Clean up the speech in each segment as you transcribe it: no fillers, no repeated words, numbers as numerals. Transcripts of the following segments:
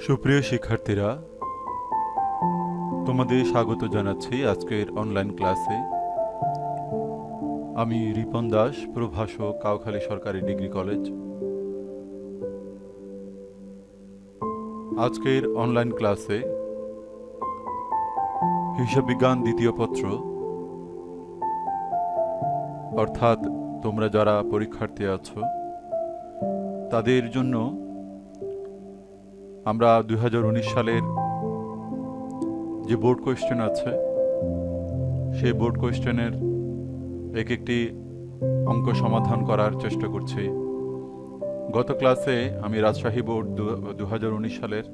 সুপ্রিয় শিক্ষার্থীরা, তোমাদের স্বাগত জানাচ্ছি আজকের অনলাইন ক্লাসে। আমি রিপন দাস, প্রভাষক, কাউখালী সরকারি ডিগ্রি কলেজ। আজকের অনলাইন ক্লাসে হিসাব বিজ্ঞান দ্বিতীয় পত্র, অর্থাৎ তোমরা যারা পরীক্ষার্থী আছো তাদের জন্য আমরা 2019 সালের যে বোর্ড কোয়েশ্চেন আছে সেই বোর্ড কোয়েশ্চেনের একটি অঙ্ক সমাধান করার চেষ্টা করছি। গত ক্লাসে আমি রাজশাহী বোর্ড 2019 সালের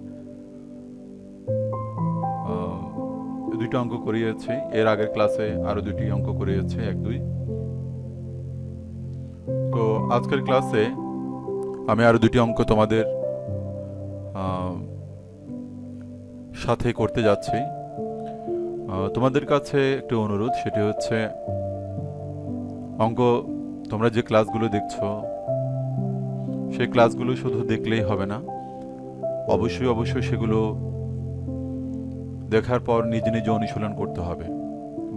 দুইটা অঙ্ক করিয়েছি। এর আগের ক্লাসে আরো দুটি অঙ্ক করিয়েছি, 1-2। তো আজকের ক্লাসে আমি আরো দুটি অঙ্ক তোমাদের সাথে করতে যাচ্ছি। তোমাদের কাছে একটু অনুরোধ, সেটি হচ্ছে অঙ্ক তোমরা যে ক্লাসগুলো দেখছো সেই ক্লাসগুলো শুধু দেখলেই হবে না, অবশ্যই সেগুলো দেখার পর নিজে নিজে অনুশীলন করতে হবে।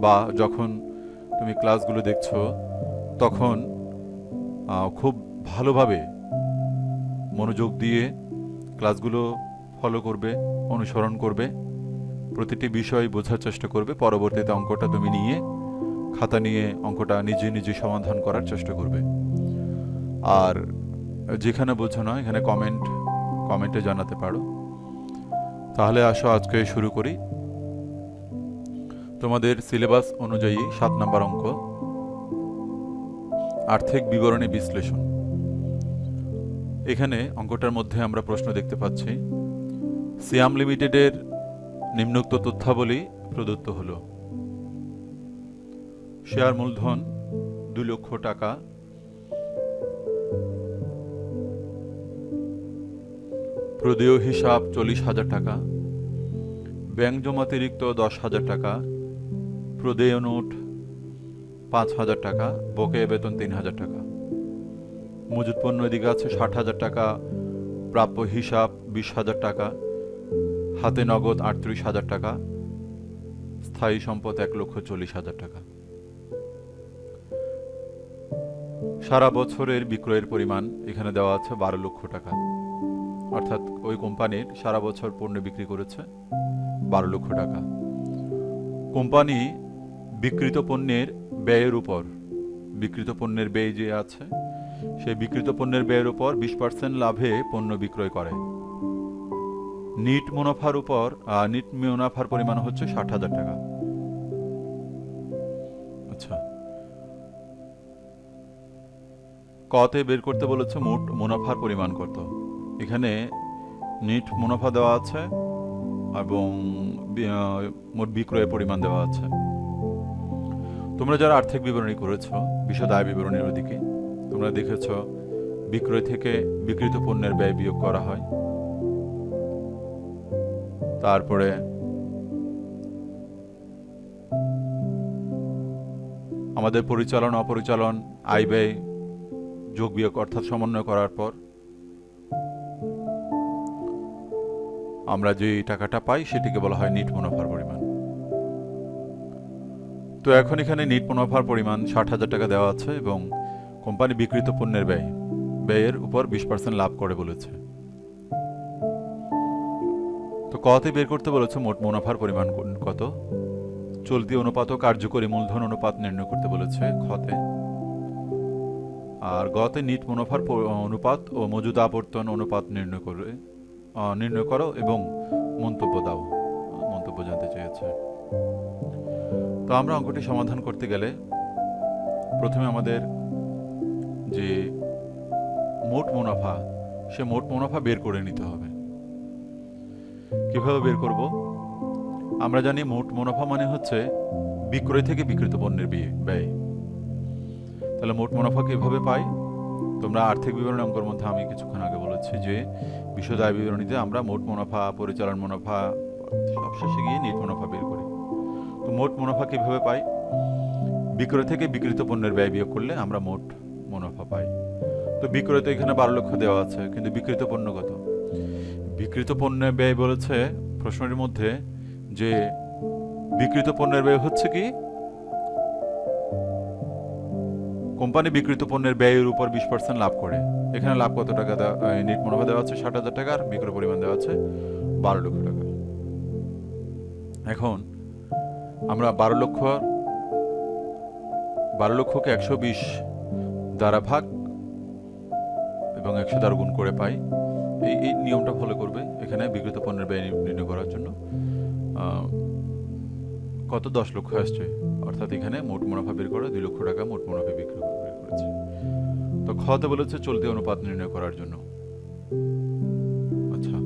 বা যখন তুমি ক্লাসগুলো দেখছো তখন খুব ভালোভাবে মনোযোগ দিয়ে ক্লাসগুলো ফলো করবে, অনুসরণ করবে, প্রতিটি বিষয় বোঝার চেষ্টা করবে। পরবর্তীতে অঙ্কটা তুমি নিয়ে খাতা নিয়ে অঙ্কটা নিজে নিজে সমাধান করার চেষ্টা করবে। আর যেখানে বোঝো না এখানে কমেন্টে জানাতে পারো। তাহলে আসো আজকে শুরু করি। তোমাদের সিলেবাস অনুযায়ী 7 নম্বর অঙ্ক, আর্থিক বিবরণী বিশ্লেষণ। এখানে অঙ্কটার মধ্যে আমরা প্রশ্ন দেখতে পাচ্ছি, সিয়াম লিমিটেডের নিম্নোক্ত তথ্যাবলী প্রদত্ত হলো। শেয়ার মূলধন 2 লক্ষ টাকা, প্রদেয় হিসাব 40,000 টাকা, ব্যাংক জমাতিরিক্ত 10,000 টাকা, প্রদেয় নোট 5,000 টাকা, বকেয়া বেতন 3,000 টাকা। মজুত পণ্য এদিকে আছে 60,000 টাকা, প্রাপ্য হিসাব 20,000 টাকা, হাতে নগদ 38,000 টাকা, স্থায়ী সম্পদ 1,40,000 টাকা। সারা বছরের বিক্রয়ের পরিমাণ এখানে দেওয়া আছে 12 লক্ষ টাকা, অর্থাৎ ওই কোম্পানির সারা বছর পণ্য বিক্রি করেছে 12 লক্ষ টাকা। কোম্পানি বিক্রিত পণ্যের ব্যয়ের উপর, বিক্রিত পণ্যের ব্যয় যে আছে সেই বিক্রিত পণ্যের ব্যয়ের উপর 20% লাভে পণ্য বিক্রয় করে। নিট মুনাফার পরিমাণ হচ্ছে 60,000 টাকা। আচ্ছা, কতে বের করতে বলেছে মোট মুনাফার পরিমাণ কত। এখানে নিট মুনাফা দেওয়া আছে এবং মোট বিক্রয়ের পরিমাণ দেওয়া আছে। তোমরা যারা আর্থিক বিবরণী করেছো, বিশদ আয় বিবরণীর ওদিকে তোমরা দেখেছ বিক্রয় থেকে বিক্রিত পণ্যের ব্যয় বিয়োগ করা হয়। তারপরে আমাদের পরিচালন অপরিচালন আয় ব্যয় যোগ বিয়োগ অর্থাৎ সমন্বয় করার পর আমরা যে টাকাটা পাই সেটিকে বলা হয় নিট মুনাফার পরিমাণ। তো এখন এখানে নিট মুনাফার পরিমাণ 60,000 টাকা দেওয়া আছে এবং কোম্পানি বিক্রিত পণ্যের ব্যয়ের উপর 20% লাভ করে বলেছে। তো কতে বের করতে বলেছে মোট মুনাফার পরিমাণ কত। চলতি অনুপাত ও কার্যকরী মূলধন অনুপাত নির্ণয় করতে বলেছে খতে। আর গতে নিট মুনাফার অনুপাত ও মজুদ আবর্তন অনুপাত নির্ণয় করো এবং মন্তব্য দাও, মন্তব্য জানতে চেয়েছে। তো আমরা অঙ্কটি সমাধান করতে গেলে প্রথমে আমাদের যে মোট মুনাফা, সে মোট মুনাফা বের করে নিতে হবে। কিভাবে বের করব? আমরা জানি মোট মুনাফা মানে হচ্ছে বিক্রয় থেকে বিক্রিত পণ্যের ব্যয়। তাহলে মোট মুনাফা কিভাবে পাই? তোমরা আর্থিক বিবরণী অঙ্কের মধ্যে আমি কিছুক্ষণ আগে বলেছি যে বিশদ আয় বিবরণীতে আমরা মোট মুনাফা, পরিচালন মুনাফা, সবশেষে গিয়ে নিট মুনাফা বের করি। তো মোট মুনাফা কিভাবে পাই? বিক্রয় থেকে বিক্রিত পণ্যের ব্যয় বিয়োগ করলে আমরা মোট মুনাফা পাই। তো বিক্রয় তো এখানে 12 লক্ষ দেওয়া আছে, কিন্তু বিক্রিত পণ্য কত? বিক্রিত পণ্যের ব্যয় বলেছে প্রশ্নের মধ্যে, যে বিক্রিত পণ্যের ব্যয় হচ্ছে কি, কোম্পানি বিক্রিত পণ্যের ব্যয়ের উপর 20% লাভ করে। এখানে লাভ কত টাকা নেট মুনাফা দেওয়া আছে 60,000 টাকা, আর বিক্রয় পরিমাণ দেওয়া আছে 12 লক্ষ টাকা। এখন আমরা 12 লক্ষকে 120 দ্বারা ভাগ এবং 100 দ্বারা গুণ করে পাই। এই নিয়মটা ফলো করবে এখানে বিক্রিত পণ্যের ব্যয় নির্ণয় করার জন্য। কত 10 লক্ষ আসছে, অর্থাৎ এখানে মোট মুনাফা বের করে 2 লক্ষ টাকা মোট মুনাফা বের করেছে। তো খতে বলেছে চলতি অনুপাত নির্ণয় করার জন্য। আচ্ছা,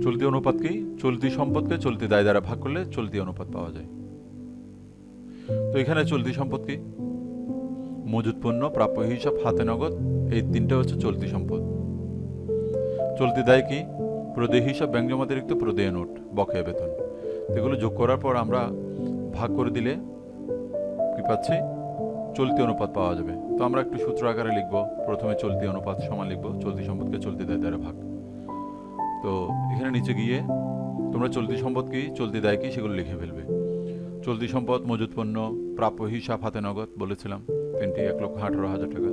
চলতি অনুপাত কি? চলতি সম্পদকে চলতি দায় দ্বারা ভাগ করলে চলতি অনুপাত পাওয়া যায়। তো এখানে চলতি সম্পদ কি? মজুদ পণ্য, প্রাপ্য হিসাব, হাতে নগদ, এই তিনটা হচ্ছে চলতি সম্পদ। চলতি দায় কি? প্রদেয় হিসাব, ব্যাংক জমাতিরিক্ত, প্রদেয় নোট, বকেয়া বেতন। এগুলো যোগ করার পর আমরা ভাগ করে দিলে কি পাচ্ছি? চলতি অনুপাত পাওয়া যাবে। তো আমরা একটু সূত্র আকারে লিখব। প্রথমে চলতি অনুপাত সমান লিখব চলতি সম্পদকে চলতি দায় দ্বারা ভাগ। তো এখানে নিচে গিয়ে তোমরা চলতি সম্পদ কি, চলতি দায় কি সেগুলো লিখে ফেলবে। চলতি সম্পদ মজুদ পণ্য, প্রাপ্য হিসাব, হাতে নগদ বলেছিলাম তিনটি, 1,18,000 টাকা।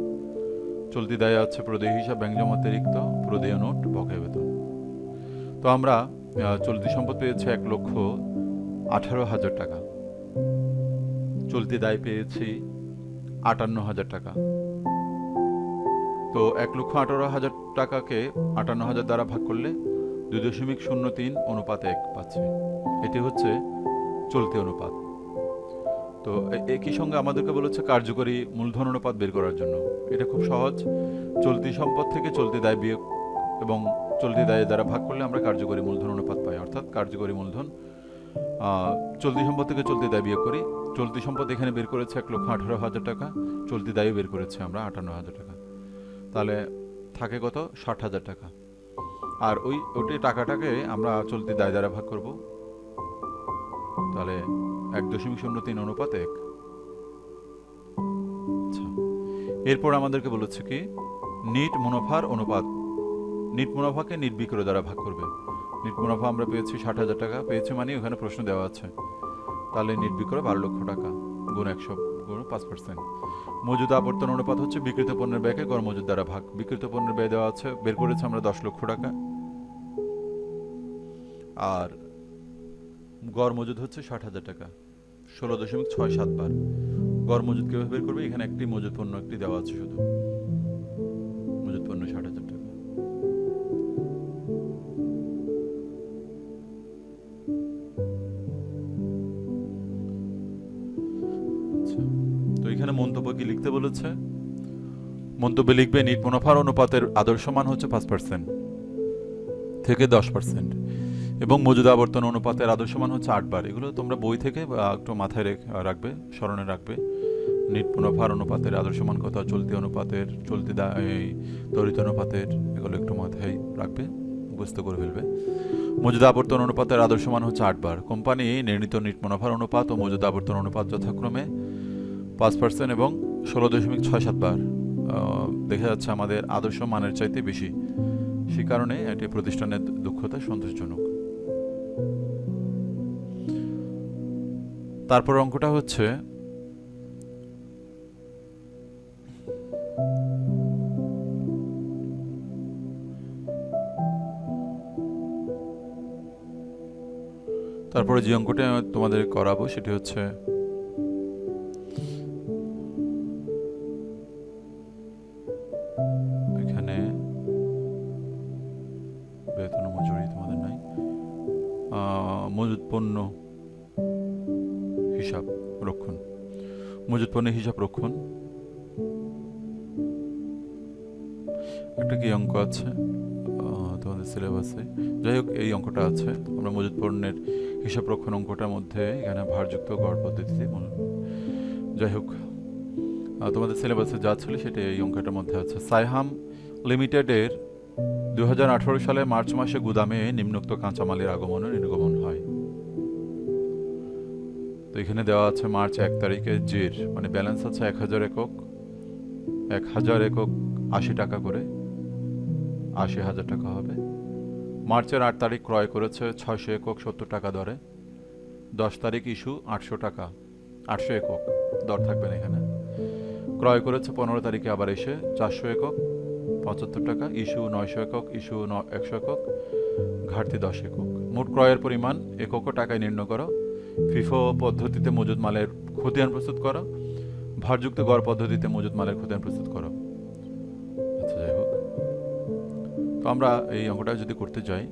চলতি দায় আছে প্রদেয় হিসাব, ব্যাংক জমাতিরিক্ত, প্রদেয় নোট, বকেয়া বেতন। তো আমরা চলতি সম্পদ পেয়েছি 1,18,000 টাকা, চলতি দায় পেয়েছি 58,000 টাকা। তো 1,18,000 টাকাকে 58,000 দ্বারা ভাগ করলে 2.03 অনুপাত 1 পাচ্ছি। এটি হচ্ছে চলতি অনুপাত। তো একই সঙ্গে আমাদেরকে বলেছে কার্যকরী মূলধন অনুপাত বের করার জন্য। এটা খুব সহজ। চলতি সম্পদ থেকে চলতি দায় বিয়োগ এবং চলতি দায়ের দ্বারা ভাগ করলে আমরা কার্যকরী মূলধন অনুপাত পাই। অর্থাৎ কার্যকরী মূলধন, চলতি সম্পদ থেকে চলতি দায় বিয়োগ করি। চলতি সম্পদ এখানে বের করেছে 1,18,000 টাকা, চলতি দায়ও বের করেছে আমরা 58,000 টাকা। তাহলে থাকে কত? 60,000 টাকা। আর ওই টাকাটাকে আমরা চলতি দায় দ্বারা ভাগ করব। তাহলে 1.03 অনুপাত 1। আচ্ছা, এরপর আমাদেরকে বলেছে কি নিট মুনাফার অনুপাত। নিট মুনাফাকে নিট বিক্রয় দ্বারা ভাগ করবে। নিট মুনাফা আমরা পেয়েছি 60,000 টাকা, পেয়েছি মানে ওখানে প্রশ্ন দেওয়া আছে। তাহলে নিট বিক্রয় 12 লক্ষ টাকা গুণ 100 গুণ 5%। মজুদ আবর্তন অনুপাত হচ্ছে বিক্রিত পণ্যের ব্যয়কে গড় মজুদ দ্বারা ভাগ। বিক্রিত পণ্যের ব্যয় দেওয়া আছে, বের করেছি আমরা 10 লক্ষ টাকা, আর গড় মজুদ হচ্ছে 60,000 টাকা, 16.67 বার। গড় মজুদ কিভাবে বের করবে? এখানে একটি মজুদ পণ্য একটি দেওয়া আছে, শুধু মজুদ পণ্য 60,000 টাকা। তো এখানে মন্তব্য কি লিখতে বলেছে? মন্তব্যে লিখবে নিট মুনাফার অনুপাতের আদর্শ মান হচ্ছে 5% থেকে 10% এবং মজুদ আবর্তন অনুপাতের আদর্শ মান হচ্ছে 8 বার। এগুলো তোমরা বই থেকে একটু মাথায় রাখবে, স্মরণে রাখবে। নিট মুনাফার অনুপাতের আদর্শ মান কত, চলতি অনুপাতের, চলতি ত্বরিত অনুপাতের, এগুলো একটু মাথায় রাখবে, মুখস্থ করে ফেলবে। মজুদ আবর্তন অনুপাতের আদর্শ মান হচ্ছে 8 বার। কোম্পানি নির্ণীত নিট মুনাফার অনুপাত ও মজুদ আবর্তন অনুপাত যথাক্রমে 5% এবং 16.67 বার। দেখা যাচ্ছে আমাদের আদর্শ মানের চাইতে বেশি, সে কারণে এটি প্রতিষ্ঠানের দক্ষতা সন্তোষজনক। তারপর অঙ্কটা হচ্ছে তারপরে যে অঙ্কটা তোমাদের করাবো সেটি হচ্ছে এখানে বেতন মজুরি তোমাদের নাই, মজুদ পণ্য হিসাব রক্ষণ, মজুদ পণ্যের হিসাব রক্ষণ। একটা কি অঙ্ক আছে তোমাদের সিলেবাসে, যাই হোক এই অঙ্কটা আছে। আমরা মজুদ পণ্যের হিসাব রক্ষণ অঙ্কটার মধ্যে এখানে ভারযুক্ত গড় পদ্ধতিতে, যাই হোক তোমাদের সিলেবাসে যা ছিল সেটা এই অঙ্কটার মধ্যে আছে। সাইহাম লিমিটেডের 2018 সালে মার্চ মাসে গুদামে নিম্নোক্ত কাঁচামালের আগমন ও নির্গমন হয়। তো এখানে দেওয়া আছে মার্চ 1 তারিখে জের, মানে ব্যালেন্স আছে 1000 একক, 1000 একক 80 টাকা করে, 80,000 টাকা হবে। মার্চের 8 তারিখ ক্রয় করেছে 600 একক 70 টাকা দরে। 10 তারিখ ইস্যু 800 টাকা, 800 একক দর থাকবে না এখানে। ক্রয় করেছে 15 তারিখে আবার এসে 400 একক 75 টাকা, ইস্যু 900 একক, ইস্যু 100 একক, ঘাটতি 10 একক। মোট ক্রয়ের পরিমাণ এককও টাকায় নির্ণয় করো। ফিফো পদ্ধতিতে মজুদ মালের খতিয়ান প্রস্তুত করো, ভারযুক্ত গড় পদ্ধতিতে মজুদ মালের খতিয়ান প্রস্তুত করো। আচ্ছা, যাই হোক, তো আমরা এই অঙ্কটা যদি করতে যাই,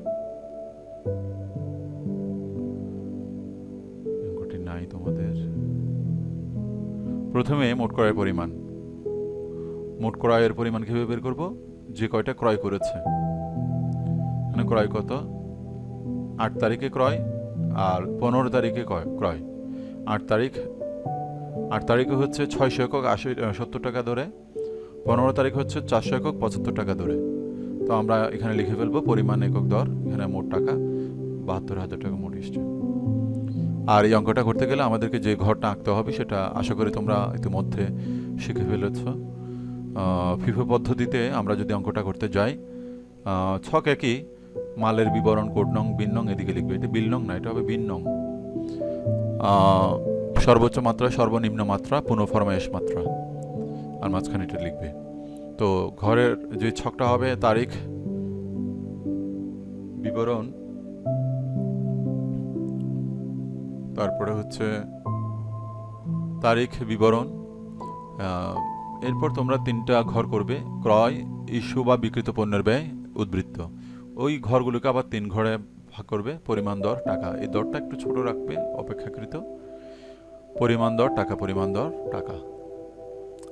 অঙ্কটি নাই তোমাদের। প্রথমে মোট ক্রয়ের পরিমাণ, মোট ক্রয়ের পরিমাণ কিভাবে বের করব? যে কয়টা ক্রয় করেছে, মানে ক্রয় কত, 8 তারিখে ক্রয় আর 15 তারিখে ক্রয়। 8 তারিখে হচ্ছে 600 একক 70 টাকা দরে, 15 তারিখ হচ্ছে 400 একক 75 টাকা দরে। তো আমরা এখানে লিখে ফেলবো পরিমাণ একক দর, এখানে মোট টাকা 72,000 টাকা মোট এসছে। আর এই অঙ্কটা করতে গেলে আমাদেরকে যে ঘরটা আঁকতে হবে সেটা আশা করি তোমরা ইতিমধ্যে শিখে ফেলেছ। ফিফো পদ্ধতিতে আমরা যদি অঙ্কটা করতে যাই, ছক একই, মালের বিবরণ কোড নং বিন নং এদিকে লিখবে। এটা বিল নং না, এটা হবে বিন নং। সর্বোচ্চ মাত্রা, সর্বনিম্ন মাত্রা, পুনঃফরমায়েশ মাত্রা, আর মাঝখানে এটা লিখবে। তো ঘরের যে ছকটা হবে তারিখ, বিবরণ, তারপরে হচ্ছে তারিখ, বিবরণ। এরপর তোমরা 3টা ঘর করবে, ক্রয়, ইস্যু বা বিক্রিত পণ্যের ব্যয়, উদ্বৃত্ত। ওই ঘরগুলোকে আবার 3 ঘরে ভাগ করবে। পরিমাণ দর, টাকা, এই দরটা একটু ছোট রাখবে অপেক্ষাকৃত। পরিমাণ দর, টাকা, পরিমাণ দর, টাকা।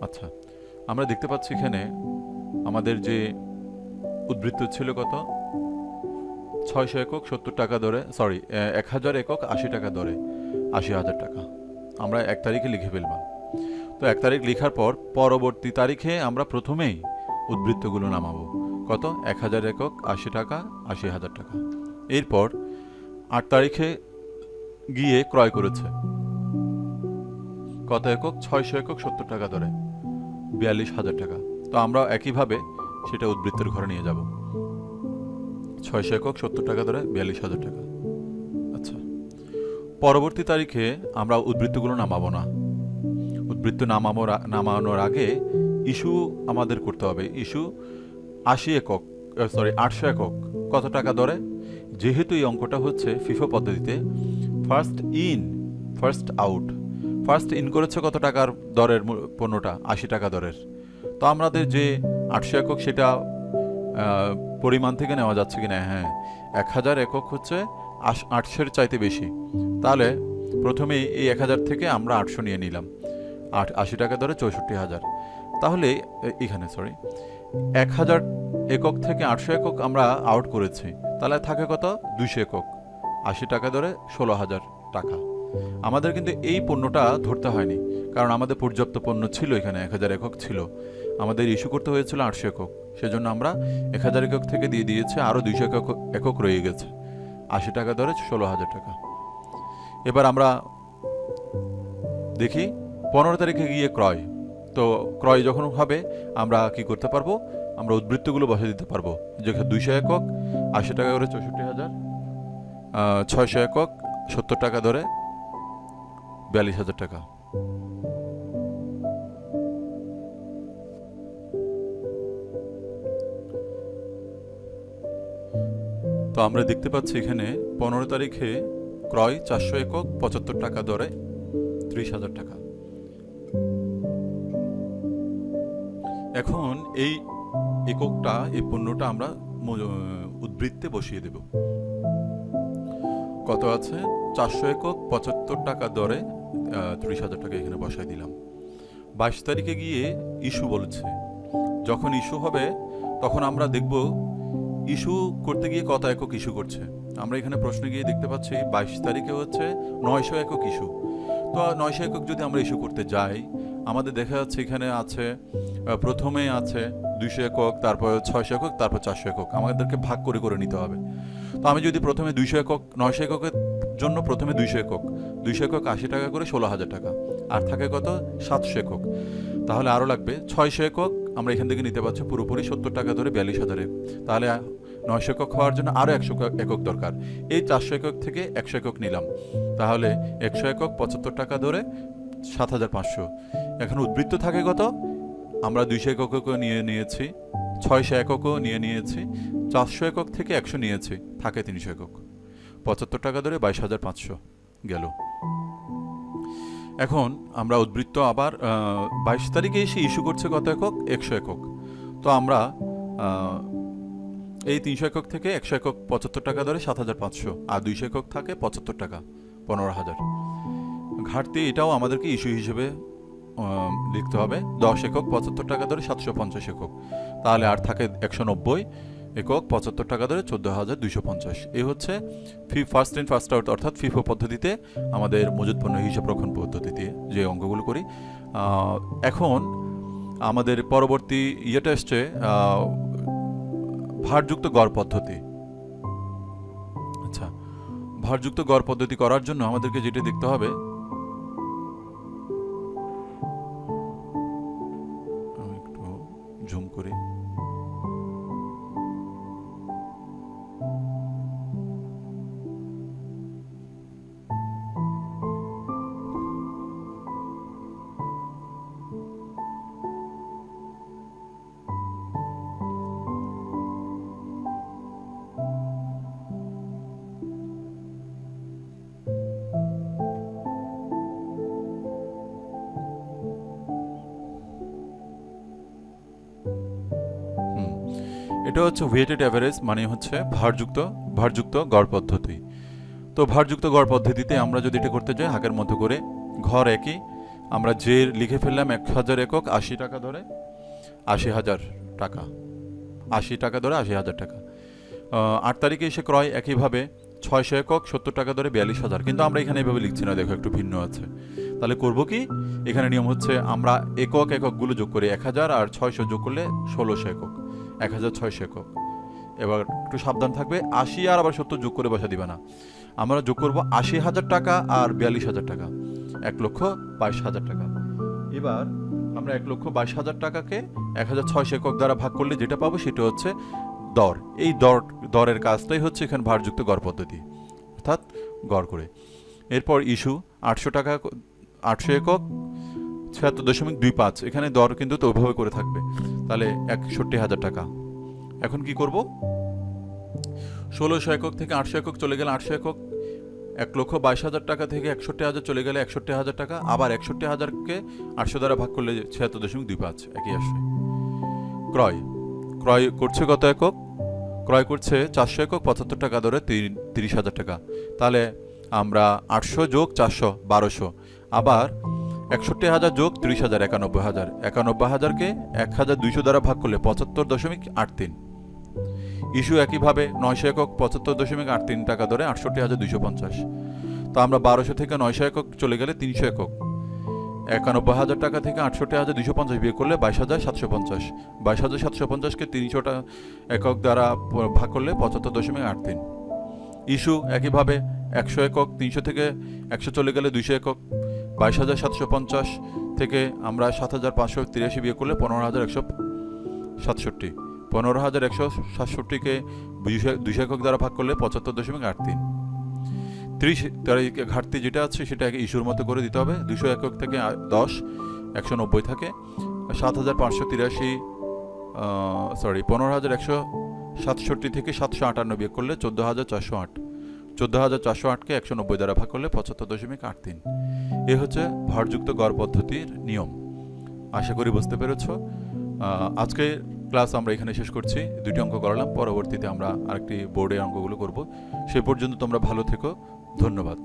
আচ্ছা, আমরা দেখতে পাচ্ছি এখানে আমাদের যে উদ্বৃত্ত ছিল কত, 600 একক 70 টাকা দরে, 1000 একক 80 টাকা দরে, 80,000 টাকা। আমরা 1 তারিখে লিখে ফেললাম। তো 1 তারিখ লেখার পর পরবর্তী তারিখে আমরা প্রথমেই উদ্বৃত্তগুলো নামাবো। কত, 1000 একক 80 টাকা, 80,000 টাকা। এরপর 8 তারিখে গিয়ে ক্রয় করেছে কত একক, 600 একক 70 টাকা দরে, 42,000 টাকা। তো আমরা একইভাবে সেটা উদ্বৃত্তের ঘরে নিয়ে যাব। 600 একক 70 টাকা ধরে 42,000 টাকা। আচ্ছা, পরবর্তী তারিখে আমরা উদ্বৃত্তগুলো নামাবো না। উদ্বৃত্ত নামানোর আগে ইস্যু আমাদের করতে হবে। ইস্যু 800 একক কত টাকা দরে? যেহেতু এই অঙ্কটা হচ্ছে ফিফো পদ্ধতিতে first in first out, first in করেছে কত টাকার দরের পণ্যটা, 80 টাকা দরের। তো আমাদের যে 800 একক সেটা পরিমাণ থেকে নেওয়া যাচ্ছে কিনা? হ্যাঁ, 1000 একক হচ্ছে 800-এর চাইতে বেশি। তাহলে প্রথমেই এই 1000 থেকে আমরা 800 নিয়ে নিলাম, 80 টাকা ধরে 64,000। তাহলে এখানে 1000 একক থেকে 800 একক আমরা আউট করেছি, তাহলে থাকে কত, 200 একক 80 টাকা ধরে 16,000 টাকা। আমাদের কিন্তু এই পণ্যটা ধরতে হয়নি, কারণ আমাদের পর্যাপ্ত পণ্য ছিল, এখানে 1000 একক ছিল। আমাদের ইস্যু করতে হয়েছিল 800 একক, সেজন্য আমরা 1000 একক থেকে দিয়ে দিয়েছি, আরও 200 একক রয়ে গেছে, 80 টাকা ধরে 16,000 টাকা। এবার আমরা দেখি 15 তারিখে গিয়ে ক্রয়। তো ক্রয় যখন হবে আমরা কি করতে পারবো, আমরা উদ্বৃত্তগুলো বসে দিতে পারবো। যেখানে 200 একক 80 টাকা করে 64,000, 600 একক 70 টাকা ধরে 42,000 টাকা। তো আমরা দেখতে পাচ্ছি এখানে 15 তারিখে ক্রয় 400 একক 75 টাকা দরে 30,000 টাকা। এখন এই এককটা, এই পণ্যটা আমরা উদ্বৃত্তে বসিয়ে দেব। কত আছে, 400 একক 75 টাকা দরে 30,000 টাকা এখানে বসাই দিলাম। 22 তারিখে গিয়ে ইস্যু বলেছে। যখন ইস্যু হবে তখন আমরা দেখব ইস্যু করতে গিয়ে কত একক ইস্যু করছে। আমরা এখানে প্রশ্নে গিয়ে দেখতে পাচ্ছি 22 তারিখে হচ্ছে 900 একক ইস্যু। তো 900 একক যদি আমরা ইস্যু করতে যাই, আমাদের দেখা যাচ্ছে এখানে আছে, প্রথমে আছে 200 একক, তারপর 600 একক, তারপর 400 একক। আমাদেরকে ভাগ করে করে নিতে হবে। তো আমি যদি প্রথমে 200 একক, 900 এককের জন্য প্রথমে 200 একক 80 টাকা করে 16,000 টাকা, আর থাকে কত, 700 একক। তাহলে আরও লাগবে 600 একক। আমরা এখান থেকে নিতে পারছি পুরোপুরি 70 টাকা ধরে 42,000। তাহলে 900 একক হওয়ার জন্য আরও 100 একক দরকার। এই 400 একক থেকে 100 একক নিলাম, তাহলে 100 একক 75 টাকা ধরে 7,500। এখন উদ্বৃত্ত থাকে কত? আমরা 200 এককও নিয়ে নিয়েছি, 600 এককও নিয়ে নিয়েছি, 400 একক থেকে 100 নিয়েছি, থাকে 300 একক। 75 টাকা ধরে 22,500 গেল। এখন আমরা উদ্বৃত্ত আবার 22 তারিখে এসে ইস্যু করছে কত একক? 100 একক। তো আমরা এই 300 একক থেকে 100 একক 75 টাকা ধরে 7,500, আর 200 একক থাকে 75 টাকা, 15,000। ঘাটতি এটাও আমাদেরকে ইস্যু হিসেবে লিখতে হবে। 10 একক 75 টাকা ধরে 750 একক, তাহলে আর থাকে 190 একক 75 টাকা ধরে 14,250। এই হচ্ছে ফার্স্ট ইন ফার্স্ট আউট অর্থাৎ ফিফো পদ্ধতিতে আমাদের মজুদ পণ্য হিসাব রক্ষণ পদ্ধতিতে যে অঙ্কগুলো করি। এখন আমাদের পরবর্তী ইয়েটা এসছে ভারযুক্ত গড় পদ্ধতি। আচ্ছা, ভারযুক্ত গড় পদ্ধতি করার জন্য আমাদেরকে যেটা দেখতে হবে, আমি একটু জুম করি। এটা হচ্ছে ওয়েটেড অ্যাভারেজ, মানে হচ্ছে ভারযুক্ত গড় পদ্ধতি। তো ভারযুক্ত গড় পদ্ধতিতে আমরা যদি এটা করতে যাই, হাকের মধ্যে করে ঘর একই, আমরা যে লিখে ফেললাম 1000 একক 80 টাকা ধরে 80,000 টাকা, 80 টাকা ধরে 80,000 টাকা। 8 তারিখে এসে ক্রয় একইভাবে 600 একক 70 টাকা ধরে 42,000, কিন্তু আমরা এখানে এভাবে লিখছি না, দেখো একটু ভিন্ন আছে। তাহলে করব কি, এখানে নিয়ম হচ্ছে আমরা এককগুলো যোগ করি, 1000 আর 600 যোগ করলে 1600 একক, 1600 একক। এবার একটু সাবধান থাকবে, 80 আর আবার 70 যোগ করে বসা দিবা না। আমরা যোগ করব 80,000 টাকা আর 42,000 টাকা, 1,22,000 টাকা। এবার আমরা 1,22,000 টাকাকে 1,600 একক দ্বারা ভাগ করলে যেটা পাবো সেটা হচ্ছে দর। এই দরের কাজটাই হচ্ছে এখানে ভারযুক্ত গড় পদ্ধতি, অর্থাৎ গড় করে। এরপর ইস্যু 800 টাকা 800 একক 76.25, এখানে দর কিন্তু তো ওইভাবে করে থাকবে, তাহলে 61,000 টাকা। এখন কি করব, 1600 একক থেকে 800 একক চলে গেলে 800 একক, 1,22,000 টাকা থেকে 61,000 চলে গেলে 61,000 টাকা, আবার 61,000কে 800 দ্বারা ভাগ করলে 76.25, একই আসে। ক্রয় করছে কত একক? ক্রয় করছে 400 একক 75 টাকা ধরে 30,000 টাকা, তাহলে আমরা 800 যোগ 400 1200, আবার 61,000 যোগ 30,000 91,000, 91,000কে 1,200 দ্বারা ভাগ করলে 75.83। ইস্যু একইভাবে 900 একক 75.83 টাকা ধরে 68,250। তো আমরা 1200 থেকে 900 একক চলে গেলে 300 একক, 91,000 টাকা থেকে 68,250 বিয়োগ করলে 22,750, 22,750কে 300 একক দ্বারা ভাগ করলে 75.83। ইস্যু একইভাবে 100 একক, 300 থেকে 100 চলে গেলে 200 একক, 22,750 থেকে আমরা 7,583 বিয়োগ করলে 15,167, 15,167কে 200 একক দ্বারা ভাগ করলে 75.83। 30 তারিখে ঘাটতি যেটা আছে সেটাকে ইস্যুর মতো করে দিতে হবে। 200 একক থেকে 10 190 থাকে, 7,583 15,167 থেকে 758 বিয়োগ করলে 14,408, 14,408কে 190 দ্বারা ভাগ করলে 75.83। এ হচ্ছে ভারযুক্ত গড় পদ্ধতির নিয়ম। আশা করি বুঝতে পেরেছ। আজকে ক্লাস আমরা এখানে শেষ করছি। 2টি অঙ্ক করালাম, পরবর্তীতে আমরা আরেকটি বোর্ডের অঙ্কগুলো করব। সে পর্যন্ত তোমরা ভালো থেকো, ধন্যবাদ।